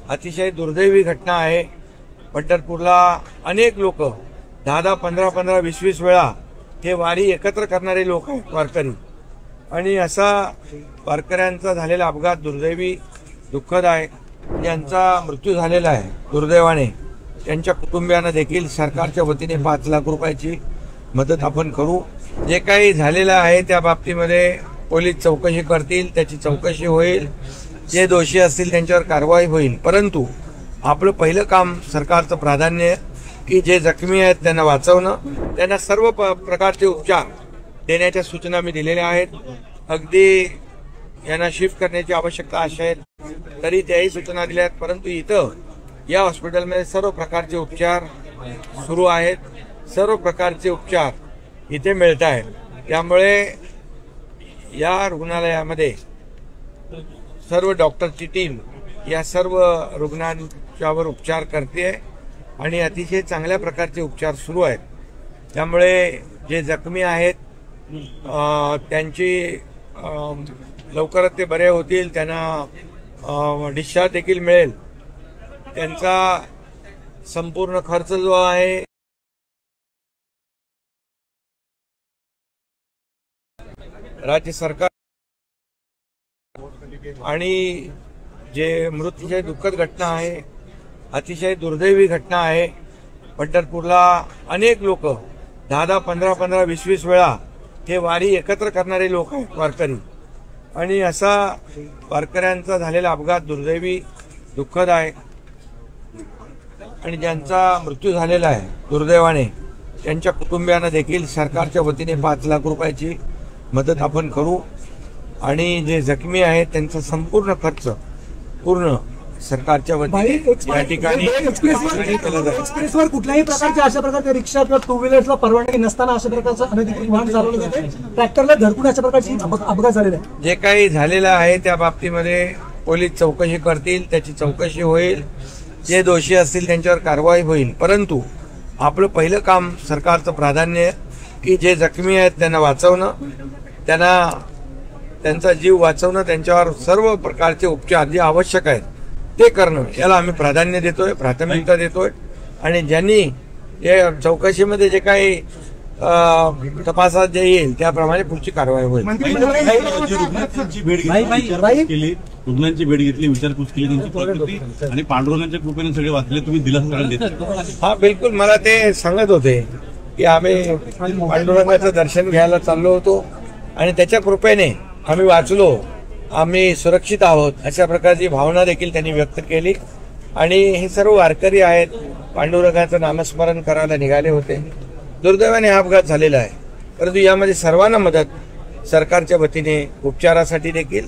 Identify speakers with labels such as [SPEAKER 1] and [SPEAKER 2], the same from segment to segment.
[SPEAKER 1] अतिशय दुर्दैवी घटना आहे। पंढरपूरला अनेक लोक 10-10, 15-15, 20-20 वेळा हे वारी एकत्र करणारे लोक आहेत वारकरी, आणि असा वारकऱ्यांचा झालेला अपघात दुर्दैवी दुःखद आहे। ज्यांचा मृत्यू झालेला आहे दुर्दैवाने त्यांच्या कुटुंबियांना देखील सरकारच्या वतीने 5 लाख रुपयाची मदत आपण करू। जे काही झालेलं आहे त्या बाबतीमध्ये पोलीस चौकशी करतील, त्याची चौकशी होईल, जे दोषी असतील त्यांच्यावर कारवाई होईल। परंतु आपलं पहिलं काम सरकारचं प्राधान्य की जे जखमी आहेत त्यांना वाचवणं, त्यांना सर्व प्रकारचे उपचार देण्याच्या सूचना मी दिलेल्या आहेत। अगदी यांना शिफ्ट करण्याची आवश्यकता असेल तरी त्याही सूचना दिल्या आहेत, परंतु इथं या हॉस्पिटलमध्ये सर्व प्रकारचे उपचार सुरू आहेत, सर्व प्रकारचे उपचार इथे मिळत आहेत। त्यामुळे या रुग्णालयामध्ये सर्व डॉक्टरची टीम या सर्व रुग्णांच्यावर उपचार करते आणि अतिशय चांगल्या प्रकारचे उपचार सुरू आहेत। त्यामुळे जे जखमी आहेत त्यांची लवकरच ते बरे होतील, त्यांना डिस्चार्ज देखील मिळेल। त्यांचा संपूर्ण खर्च जो आहे राज्य सरकार, आणि जे मृत्यूची दुःखद घटना आहे, अतिशय दुर्दैवी घटना आहे। पंढरपूरला अनेक लोक 10-10, 15-15, 20-20 वेळा हे वारी एकत्र करणारे लोक आहेत वारकरी, आणि असा वारकऱ्यांचा झालेला अपघात दुर्दैवी दुःखद आहे। आणि ज्यांचा मृत्यू झालेला आहे दुर्दैवाने त्यांच्या कुटुंबियांना देखील सरकारच्या वतीने 5 लाख रुपयाची मदत आपण करू, आणि जे जखमी आहेत त्यांचा संपूर्ण खर्च पूर्ण सरकारच्या वतीने या ठिकाणी
[SPEAKER 2] एक्सप्रेसवर कुठल्याही प्रकारच्या अशा प्रकारच्या रिक्षा किंवा टू व्हीलर्सला परवानगी नसताना अशा प्रकारचं अनधिकृत वाहन चालवलं जाते, ट्रॅक्टरला धडकून अशा प्रकारची अपघात झालेला आहे।
[SPEAKER 1] जे काही झालेलं आहे त्या बाबतीमध्ये पोलीस चौकशी करतील, त्याची चौकशी होईल, जे दोषी असतील त्यांच्यावर कारवाई होईल। परंतु आपलं पहिलं काम सरकारचं प्राधान्य की जे जखमी आहेत त्यांना वाचवणं, त्यांचा जीव वाचवणं, त्यांच्यावर सर्व प्रकारचे उपचार जे आवश्यक आहेत ते करणं, याला आम्ही प्राधान्य देतोय, प्राथमिकता देतोय। आणि ज्यांनी या चौकशीमध्ये जे काही तपासात जे येईल त्याप्रमाणे पुढची कारवाई होईल।
[SPEAKER 3] रुग्णांची भेट घेतली, विचारपूस केली, त्यांची प्रकृती आणि पांडुरंगाच्या कृपेने सगळे वाचले, तुम्ही दिलासा देता?
[SPEAKER 1] हा, बिलकुल। मला ते सांगत होते की आम्ही पांडुरंगाचं दर्शन घ्यायला चाललो होतो आणि त्याच्या कृपेने आम्ही वाचलो, आम्ही सुरक्षित आहोत, अशा प्रकारची भावना देखील त्यांनी व्यक्त केली। आणि हे सर्व वारकरी आहेत, पांडुरंगाचं नामस्मरण करायला निघाले होते। दुर्दैवाने हा अपघात झालेला आहे, परंतु यामध्ये सर्वांना मदत सरकारच्या वतीने उपचारासाठी देखील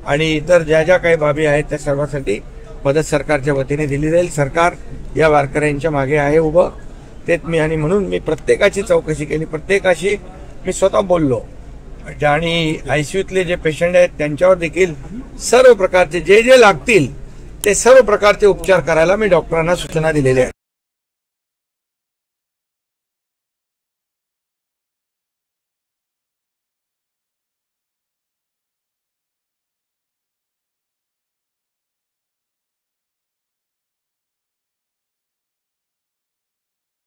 [SPEAKER 1] आणि इतर ज्या ज्या काही बाबी आहेत त्या सर्वांसाठी मदत सरकारच्या वतीने दिली जाईल। सरकार या वारकऱ्यांच्या मागे आहे उभं, तेच मी, आणि म्हणून मी प्रत्येकाची चौकशी केली, प्रत्येकाशी मी स्वतः बोललो, आणि आयसीयूतले जे पेशंट आहेत त्यांच्यावर देखील सर्व प्रकारचे जे जे लागतील ते सर्व प्रकारचे उपचार करायला मी डॉक्टरांना सूचना दिलेल्या आहेत।